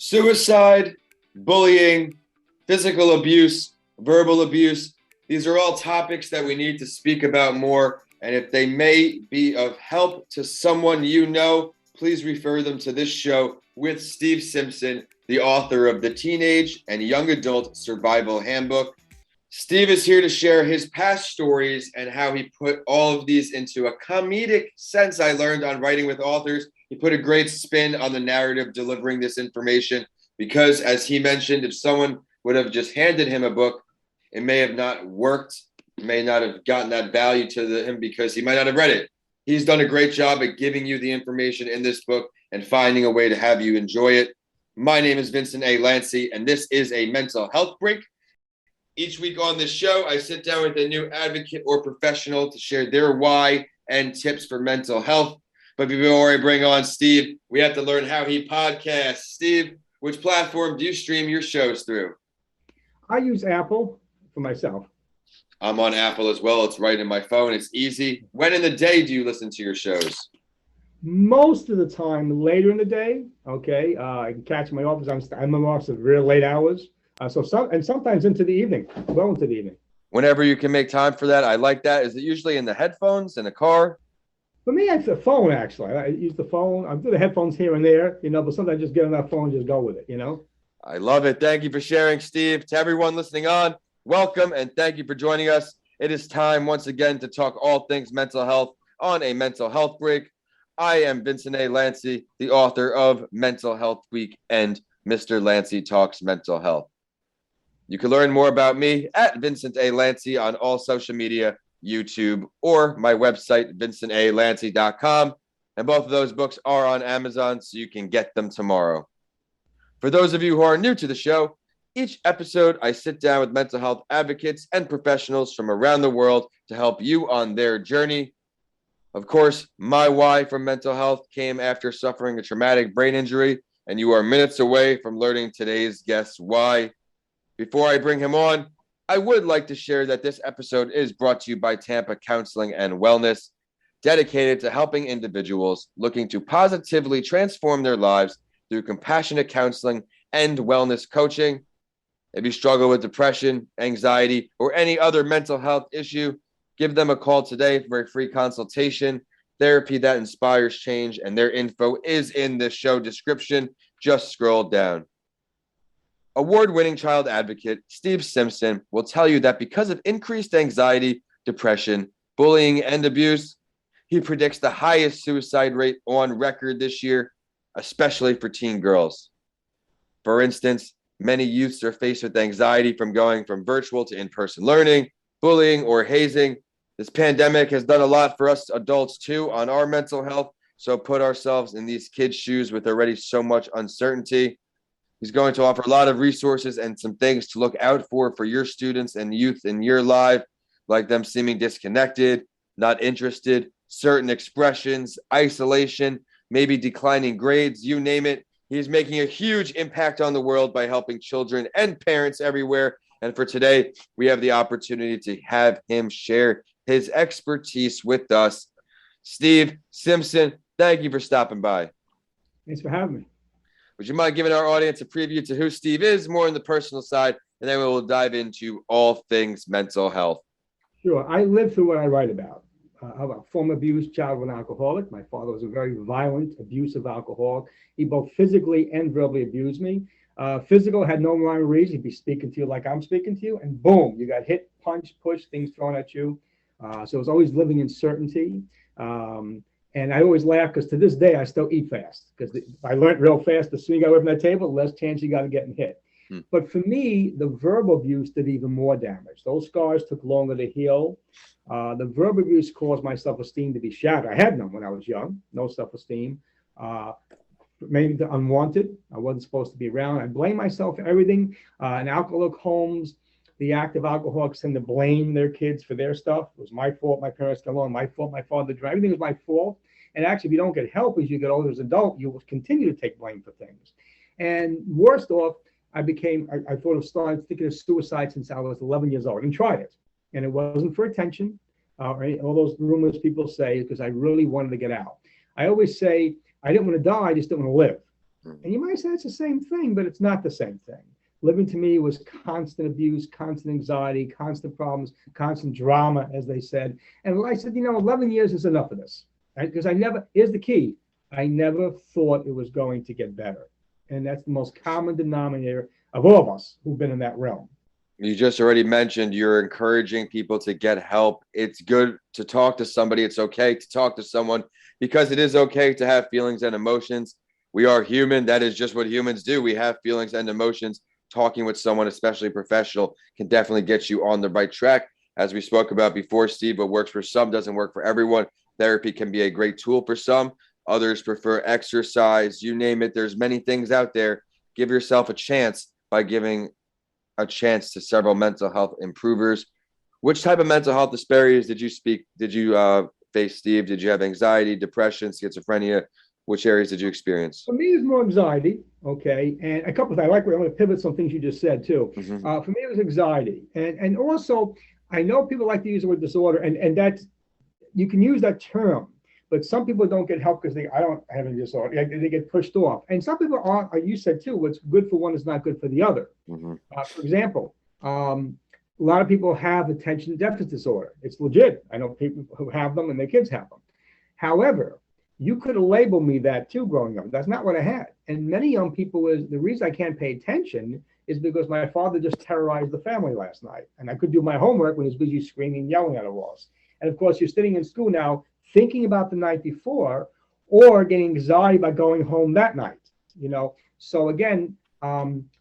Suicide, bullying, physical abuse, verbal abuse. These are all topics that we need to speak about more. And if they may be of help to someone you know, please refer them to this show with Steve Simpson, the author of the Teenage and Young Adult Survival Handbook. Steve is here to share his past stories and how he put all of these into a comedic sense. I learned on writing with authors. He put a great spin on the narrative delivering this information because, as he mentioned, if someone would have just handed him a book, it may have not worked, may not have gotten that value to him because he might not have read it. He's done a great job at giving you the information in this book and finding a way to have you enjoy it. My name is Vincent A. Lanci, and this is a mental health break. Each week on this show, I sit down with a new advocate or professional to share their why and tips for mental health. But before I bring on Steve, we have to learn how he podcasts. Steve, which platform do you stream your shows through? I use Apple for myself. I'm on Apple as well. It's right in my phone. It's easy. When in the day do you listen to your shows? Most of the time later in the day, okay. I can catch my office. I'm in my office at real late hours. Sometimes into the evening, well into the evening. Whenever you can make time for that, I like that. Is it usually in the headphones, in the car? For me, it's the phone, actually. I use the phone. I do the headphones here and there, but sometimes I just get on that phone and just go with it, I love it. Thank you for sharing, Steve. To everyone listening on, welcome and thank you for joining us. It is time once again to talk all things mental health on a mental health break. I am Vincent A. Lanci, the author of Mental Health Week and Mr. Lanci Talks Mental Health. You can learn more about me at Vincent A. Lanci on all social media, YouTube, or my website, vincentalanci.com. And both of those books are on Amazon, so you can get them tomorrow. For those of you who are new to the show, each episode I sit down with mental health advocates and professionals from around the world to help you on their journey. Of course, my why for mental health came after suffering a traumatic brain injury, and you are minutes away from learning today's guest's why. Before I bring him on, I would like to share that this episode is brought to you by Tampa Counseling and Wellness, dedicated to helping individuals looking to positively transform their lives through compassionate counseling and wellness coaching. If you struggle with depression, anxiety, or any other mental health issue, give them a call today for a free consultation. Therapy that inspires change, and their info is in the show description. Just scroll down. Award-winning child advocate Steve Simpson will tell you that because of increased anxiety, depression, bullying, and abuse, he predicts the highest suicide rate on record this year, especially for teen girls. For instance, many youths are faced with anxiety from going from virtual to in-person learning, bullying, or hazing. This pandemic has done a lot for us adults too on our mental health, so put ourselves in these kids' shoes with already so much uncertainty. He's going to offer a lot of resources and some things to look out for your students and youth in your life, like them seeming disconnected, not interested, certain expressions, isolation, maybe declining grades, you name it. He's making a huge impact on the world by helping children and parents everywhere. And for today, we have the opportunity to have him share his expertise with us. Steve Simpson, thank you for stopping by. Thanks for having me. Would you mind giving our audience a preview to who Steve is, more on the personal side, and then we will dive into all things mental health? Sure. I live through what I write about. Former abused child with an alcoholic. My father was a very violent, abusive alcoholic. He both physically and verbally abused me. Physical had no rhyme or reason. He'd be speaking to you like I'm speaking to you, and boom, you got hit, punch, push, things thrown at you. So it was always living in certainty. And I always laugh because to this day, I still eat fast because I learned real fast. The sooner you got away from that table, the less chance you got of getting hit. But for me, the verbal abuse did even more damage. Those scars took longer to heal. The verbal abuse caused my self-esteem to be shattered. I had none when I was young, no self-esteem. Maybe unwanted. I wasn't supposed to be around. I blame myself for everything. In alcoholic homes, the active alcoholics tend to blame their kids for their stuff. It was my fault. My parents got along. My fault. My father drank. Everything was my fault. And actually, if you don't get help as you get older as an adult, you will continue to take blame for things. And worst off, I thought of starting thinking of suicide since I was 11 years old and tried it. And it wasn't for attention, all those rumors people say, because I really wanted to get out. I always say, I didn't want to die, I just didn't want to live. And you might say it's the same thing, but it's not the same thing. Living to me was constant abuse, constant anxiety, constant problems, constant drama, as they said. And I said, 11 years is enough of this. Right? Because here's the key, I never thought it was going to get better. And that's the most common denominator of all of us who've been in that realm. You just already mentioned you're encouraging people to get help. It's good to talk to somebody. It's okay to talk to someone because it is okay to have feelings and emotions. We are human. That is just what humans do. We have feelings and emotions. Talking with someone, especially a professional, can definitely get you on the right track. As we spoke about before, Steve, what works for some doesn't work for everyone. Therapy can be a great tool for some. Others prefer exercise. You name it. There's many things out there. Give yourself a chance by giving a chance to several mental health improvers. Which type of mental health disparities did you face, Steve? Did you have anxiety, depression, schizophrenia? Which areas did you experience? For me, it's more anxiety, okay? And a couple of things. I'm going to pivot some things you just said, too. Mm-hmm. For me, it was anxiety. And also, I know people like to use the word disorder, and that's, you can use that term, but some people don't get help because I don't have any disorder. They get pushed off. And some people are, you said, too, what's good for one is not good for the other. Mm-hmm. For example, a lot of people have attention deficit disorder. It's legit. I know people who have them and their kids have them. However, you could have labeled me that too growing up. That's not what I had. And many young people is the reason I can't pay attention is because my father just terrorized the family last night. And I could do my homework when he was busy screaming, yelling at a walls. And of course, you're sitting in school now thinking about the night before or getting anxiety by going home that night. So again,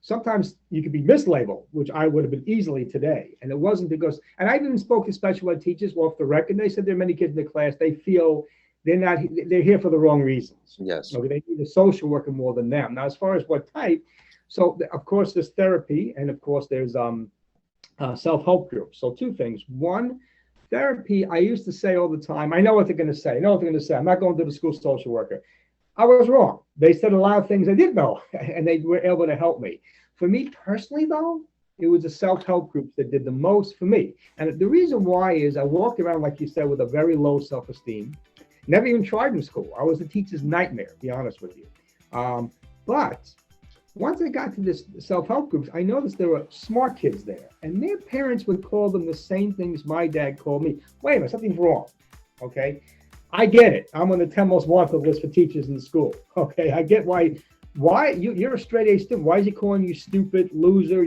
sometimes you could be mislabeled, which I would have been easily today. And it wasn't because, and I even spoke to special ed teachers off the record. They said there are many kids in the class, they feel they're here for the wrong reasons. Yes. Okay, they need a social worker more than them. Now, as far as what type, so of course there's therapy, and of course there's self-help groups. So two things. One, therapy, I used to say all the time, I know what they're going to say. I'm not going to the school social worker. I was wrong. They said a lot of things I didn't know, and they were able to help me. For me personally, though, it was the self-help groups that did the most for me. And the reason why is I walked around, like you said, with a very low self-esteem. Never even tried in school. I was a teacher's nightmare, to be honest with you. But once I got to this self-help groups, I noticed there were smart kids there. And their parents would call them the same things my dad called me. Wait a minute, something's wrong. Okay? I get it. I'm on the 10 most wanted list for teachers in the school. Okay? I get why you're a straight A student. Why is he calling you stupid, loser?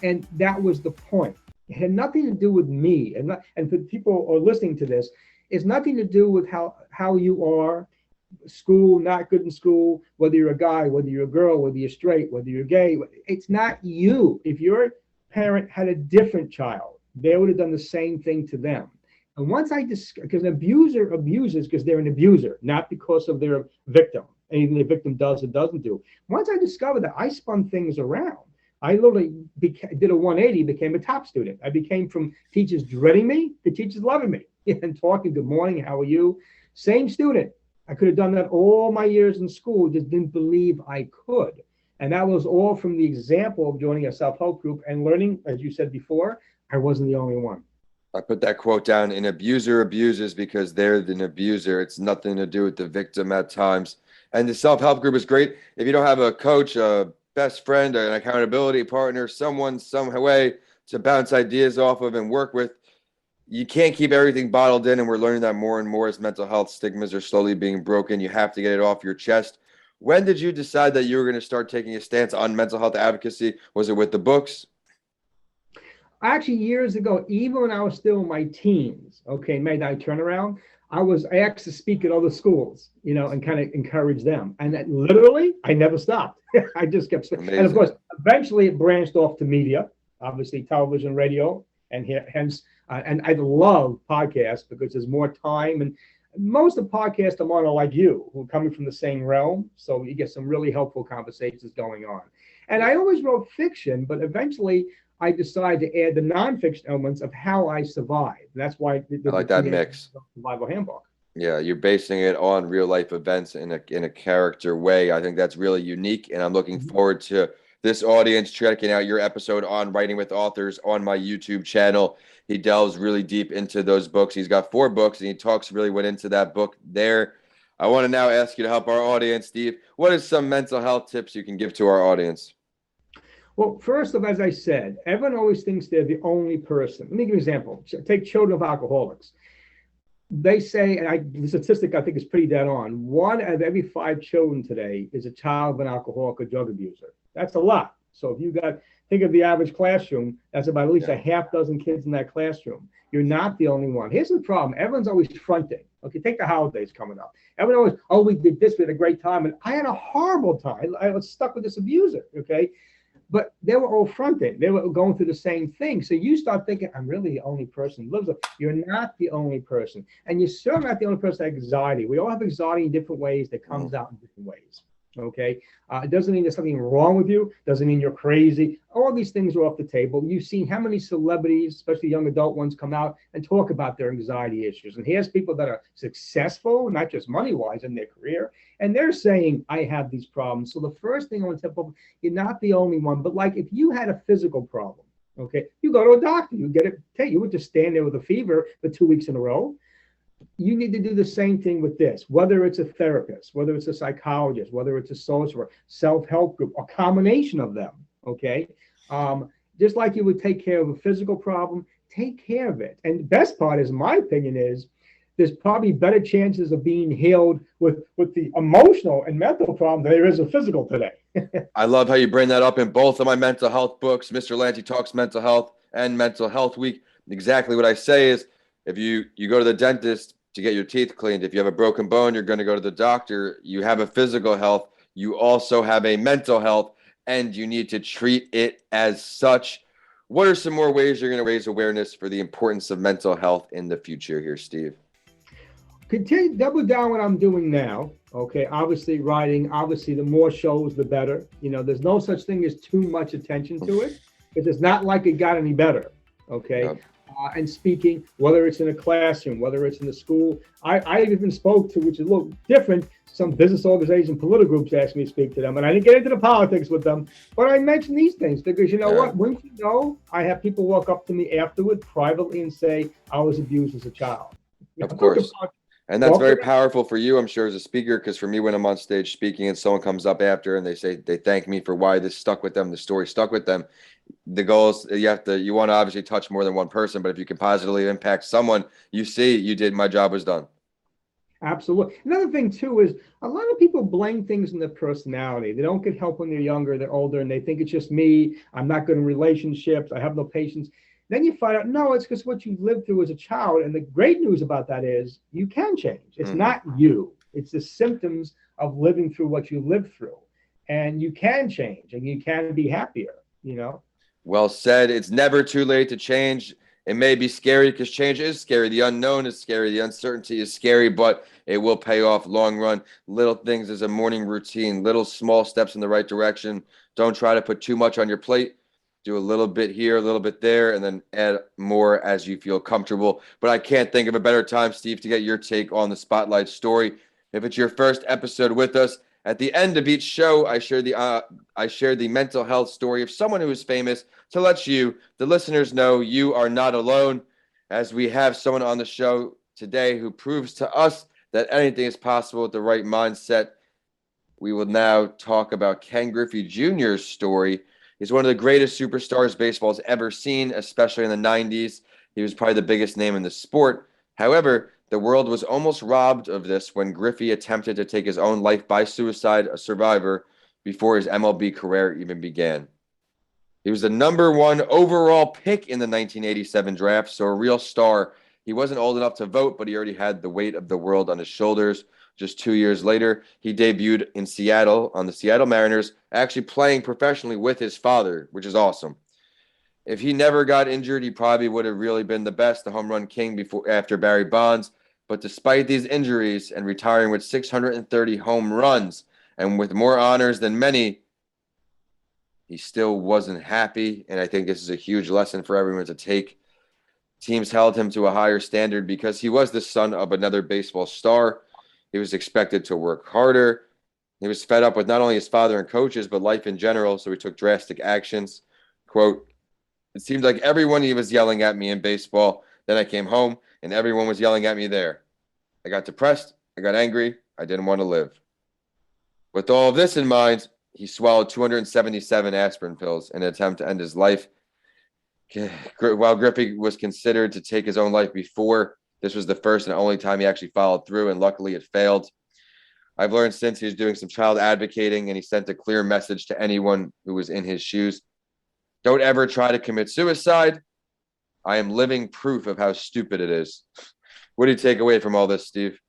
And that was the point. It had nothing to do with me. And for people who are listening to this, it's nothing to do with how you are, school, not good in school, whether you're a guy, whether you're a girl, whether you're straight, whether you're gay. It's not you. If your parent had a different child, they would have done the same thing to them. And once because an abuser abuses because they're an abuser, not because of their victim, anything the victim does or doesn't do. Once I discovered that, I spun things around. I literally did a 180, became a top student. I became from teachers dreading me to teachers loving me and talking, good morning, how are you? Same student. I could have done that all my years in school, just didn't believe I could. And that was all from the example of joining a self-help group and learning, as you said before, I wasn't the only one. I put that quote down, an abuser abuses because they're an abuser. It's nothing to do with the victim at times. And the self-help group is great. If you don't have a coach, a best friend, an accountability partner, someone, some way to bounce ideas off of and work with, you can't keep everything bottled in. And we're learning that more and more as mental health stigmas are slowly being broken. You have to get it off your chest. When did you decide that you were going to start taking a stance on mental health advocacy? Was it with the books? Actually, years ago, even when I was still in my teens, okay, made that turnaround, I asked to speak at other schools, and kind of encourage them. And that literally, I never stopped. I just kept speaking. And of course, eventually it branched off to media, obviously television, radio, and hence, and I love podcasts because there's more time. And most of the podcasts I'm on are like you, who are coming from the same realm. So you get some really helpful conversations going on. And I always wrote fiction, but eventually I decided to add the nonfiction elements of how I survived. That's why I like that mix. Survival Handbook. Yeah, you're basing it on real life events in a character way. I think that's really unique, and I'm looking forward to this audience checking out your episode on Writing with Authors on my YouTube channel. He delves really deep into those books. He's got 4 books, and he talks really went into that book there. I want to now ask you to help our audience, Steve. What are some mental health tips you can give to our audience? Well, first of all, as I said, everyone always thinks they're the only person. Let me give you an example. Take children of alcoholics. They say, and the statistic I think is pretty dead on, 1 of every 5 children today is a child of an alcoholic or drug abuser. That's a lot. So if you think of the average classroom, that's about at least a half dozen kids in that classroom. You're not the only one. Here's the problem. Everyone's always fronting. Okay, take the holidays coming up. Everyone always, oh, we did this, we had a great time. And I had a horrible time. I was stuck with this abuser, okay? But they were all fronting. They were going through the same thing. So you start thinking, I'm really the only person who lives it. You're not the only person. And you're certainly not the only person that has anxiety. We all have anxiety in different ways that comes out in different ways. Okay. It doesn't mean there's something wrong with you. Doesn't mean you're crazy. All these things are off the table. You've seen how many celebrities, especially young adult ones, come out and talk about their anxiety issues. And here's people that are successful, not just money-wise in their career, and they're saying, I have these problems. So the first thing I want to tell people, you're not the only one. But like if you had a physical problem, okay, you go to a doctor, you get it. You would just stand there with a fever for 2 weeks in a row. You need to do the same thing with this, whether it's a therapist, whether it's a psychologist, whether it's a social worker, self-help group, a combination of them, okay? Just like you would take care of a physical problem, take care of it. And the best part is, my opinion is, there's probably better chances of being healed with the emotional and mental problem than there is a physical today. I love how you bring that up in both of my mental health books, Mr. Lanci Talks Mental Health and Mental Health Week. Exactly what I say is, if you go to the dentist to get your teeth cleaned, if you have a broken bone, you're going to go to the doctor. You have a physical health. You also have a mental health, and you need to treat it as such. What are some more ways you're going to raise awareness for the importance of mental health in the future here, Steve? Continue, double down what I'm doing now. Okay, obviously writing, obviously the more shows, the better. You know, there's no such thing as too much attention to it. It's not like it got any better. Okay. Yep. And speaking, whether it's in a classroom, whether it's in the school. I even spoke to, which is a little different, some business organizations, political groups asked me to speak to them. And I didn't get into the politics with them, but I mentioned these things because, you know what, wouldn't you know, I have people walk up to me afterward privately and say, I was abused as a child. Of course. And that's very powerful for you, I'm sure, as a speaker, because for me, when I'm on stage speaking and someone comes up after and they thank me for why this stuck with them, the story stuck with them. The goal is you want to obviously touch more than one person, but if you can positively impact someone, you see, you did, my job was done. Absolutely. Another thing too is a lot of people blame things in their personality. They don't get help when they're younger, they're older, and they think it's just me. I'm not good in relationships. I have no patience. Then you find out, no, it's because what you lived through as a child. And the great news about that is you can change. It's not you. It's the symptoms of living through what you lived through. And you can change and you can be happier, you know? Well said. It's never too late to change. It may be scary because change is scary. The unknown is scary. The uncertainty is scary, but it will pay off long run. Little things as a morning routine, little small steps in the right direction. Don't try to put too much on your plate. Do a little bit here, a little bit there, and then add more as you feel comfortable. But I can't think of a better time, Steve, to get your take on the Spotlight story. If it's your first episode with us, at the end of each show, I share the mental health story of someone who is famous to let you, the listeners, know you are not alone. As we have someone on the show today who proves to us that anything is possible with the right mindset. We will now talk about Ken Griffey Jr.'s story. He's one of the greatest superstars baseball's ever seen, especially in the 90s. He was probably the biggest name in the sport. However, the world was almost robbed of this when Griffey attempted to take his own life by suicide, a survivor, before his MLB career even began. He was the #1 overall pick in the 1987 draft, so a real star. He wasn't old enough to vote, but he already had the weight of the world on his shoulders. Just 2 years later, he debuted in Seattle on the Seattle Mariners, actually playing professionally with his father, which is awesome. If he never got injured, he probably would have really been the best, the home run king after Barry Bonds. But despite these injuries and retiring with 630 home runs and with more honors than many, he still wasn't happy. And I think this is a huge lesson for everyone to take. Teams held him to a higher standard because he was the son of another baseball star. He was expected to work harder. He was fed up with not only his father and coaches, but life in general, so he took drastic actions. Quote, it seemed like everyone he was yelling at me in baseball. Then I came home, and everyone was yelling at me there. I got depressed. I got angry. I didn't want to live. With all of this in mind, he swallowed 277 aspirin pills in an attempt to end his life. While Griffey was considered to take his own life before, this was the first and only time he actually followed through, and luckily it failed. I've learned since he was doing some child advocating, and he sent a clear message to anyone who was in his shoes. Don't ever try to commit suicide. I am living proof of how stupid it is. What do you take away from all this, Steve?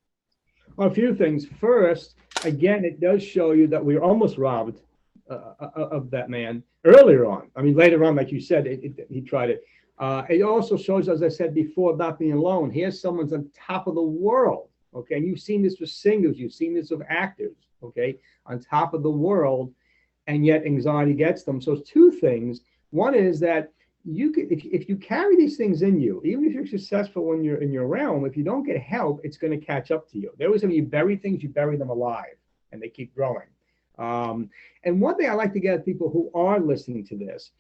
Well, a few things. First, again, it does show you that we were almost robbed of that man earlier on. I mean, later on, like you said, he tried it. It also shows, as I said before, not being alone. Here's someone's on top of the world, okay? And you've seen this with singers. You've seen this with actors, okay? On top of the world, and yet anxiety gets them. So two things. One is that you can, if you carry these things in you, even if you're successful when you're in your realm, if you don't get help, it's going to catch up to you. There was when you bury things, you bury them alive, and they keep growing. And one thing I like to get at people who are listening to this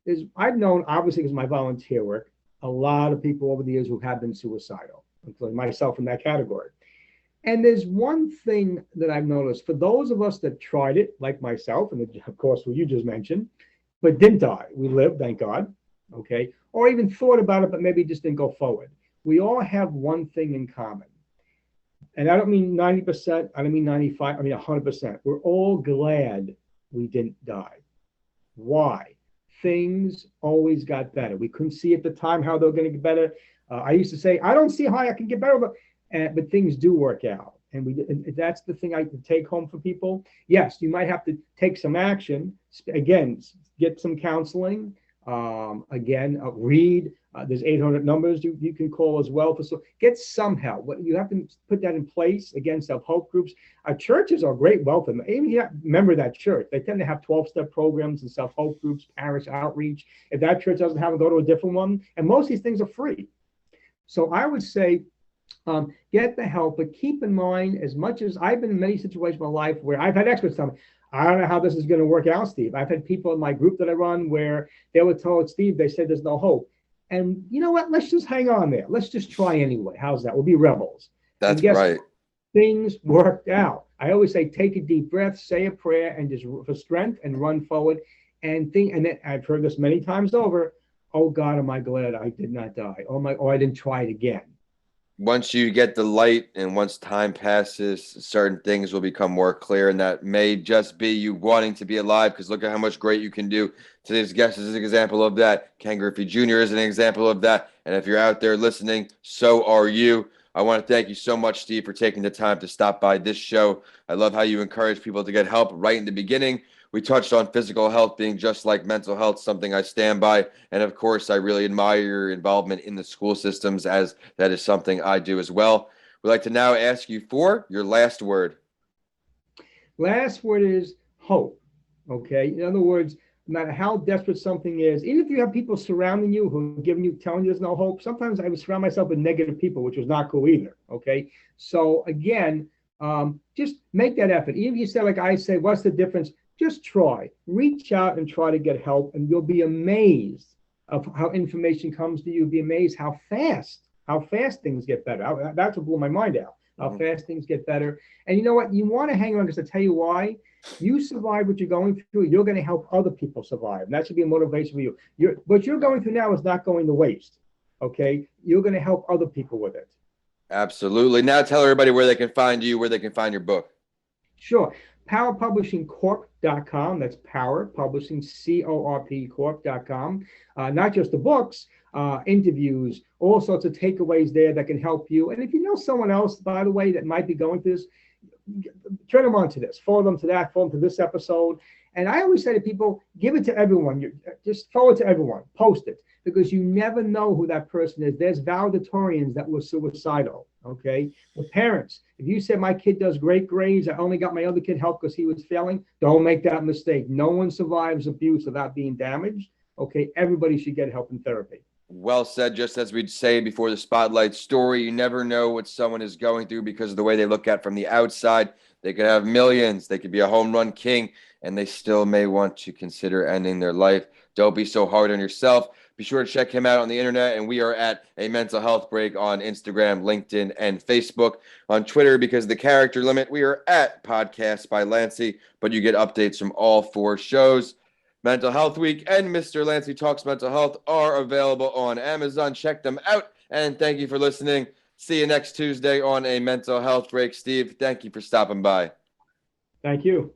is I've known, obviously, because my volunteer work, a lot of people over the years who have been suicidal, including myself in that category. And there's one thing that I've noticed for those of us that tried it, like myself, and of course, what you just mentioned, but didn't die. We lived, thank God. Okay. Or even thought about it, but maybe just didn't go forward. We all have one thing in common. And I don't mean 90%, I don't mean 95, I mean 100%. We're all glad we didn't die. Why? Things always got better. We couldn't see at the time how they were going to get better. I used to say, I don't see how I can get better, but things do work out. And that's the thing I can take home for people. Yes, you might have to take some action. Again, get some counseling. Read. There's 800 numbers you can call as well. So get some help. You have to put that in place. Again, self-help groups. Churches are great welcome. Even if you remember that church, they tend to have 12-step programs and self-help groups, parish outreach. If that church doesn't have them, go to a different one. And most of these things are free. So I would say, get the help, but keep in mind, as much as I've been in many situations in my life where I've had experts tell me, I don't know how this is going to work out, Steve. I've had people in my group that I run where they were told, Steve, they said there's no hope. And you know what? Let's just hang on there. Let's just try anyway. How's that? We'll be rebels. That's right. Things worked out. I always say, take a deep breath, say a prayer, and just for strength and run forward and think. And then I've heard this many times over. Oh God, am I glad I did not die? Oh, I didn't try it again. Once you get the light and once time passes, certain things will become more clear, and that may just be you wanting to be alive, because look at how much great you can do. Today's guest is an example of that. Ken Griffey Jr. is an example of that. And if you're out there listening, so are you. I want to thank you so much, Steve, for taking the time to stop by this show. I love how you encourage people to get help right in the beginning. We touched on physical health being just like mental health, something I stand by. And of course, I really admire your involvement in the school systems, as that is something I do as well. We'd like to now ask you for your last word. Last word is hope. Okay. In other words, no matter how desperate something is, even if you have people surrounding you who are telling you there's no hope, sometimes I would surround myself with negative people, which was not cool either. Okay. So again, just make that effort. Even if you say, like I say, what's the difference? Just try, reach out and try to get help, and you'll be amazed of how information comes to you. You'll be amazed how fast things get better. That's what blew my mind out, how fast things get better. And you know what? You want to hang on, because I tell you why. You survive what you're going through, you're going to help other people survive. And that should be a motivation for you. What you're going through now is not going to waste, okay? You're going to help other people with it. Absolutely. Now tell everybody where they can find you, where they can find your book. Sure. PowerPublishingCorp.com. That's Power Publishing, C-O-R-P Corp.com. Not just the books, interviews, all sorts of takeaways there that can help you. And if you know someone else, by the way, that might be going through this, turn them on to this, follow them to that, follow them to this episode. And I always say to people, give it to everyone. Just forward to everyone, post it, because you never know who that person is. There's valedictorians that were suicidal, okay? With parents, if you said my kid does great grades, I only got my other kid help because he was failing, don't make that mistake. No one survives abuse without being damaged, okay? Everybody should get help in therapy. Well said. Just as we'd say before the spotlight story, you never know what someone is going through because of the way they look at from the outside. They could have millions. They could be a home run king, and they still may want to consider ending their life. Don't be so hard on yourself. Be sure to check him out on the internet, and we are at A Mental Health Break on Instagram, LinkedIn, and Facebook. On Twitter, because of the character limit, we are at Podcast by Lanci, but you get updates from all 4 shows. Mental Health Week and Mr. Lanci Talks Mental Health are available on Amazon. Check them out, and thank you for listening. See you next Tuesday on A Mental Health Break. Steve, thank you for stopping by. Thank you.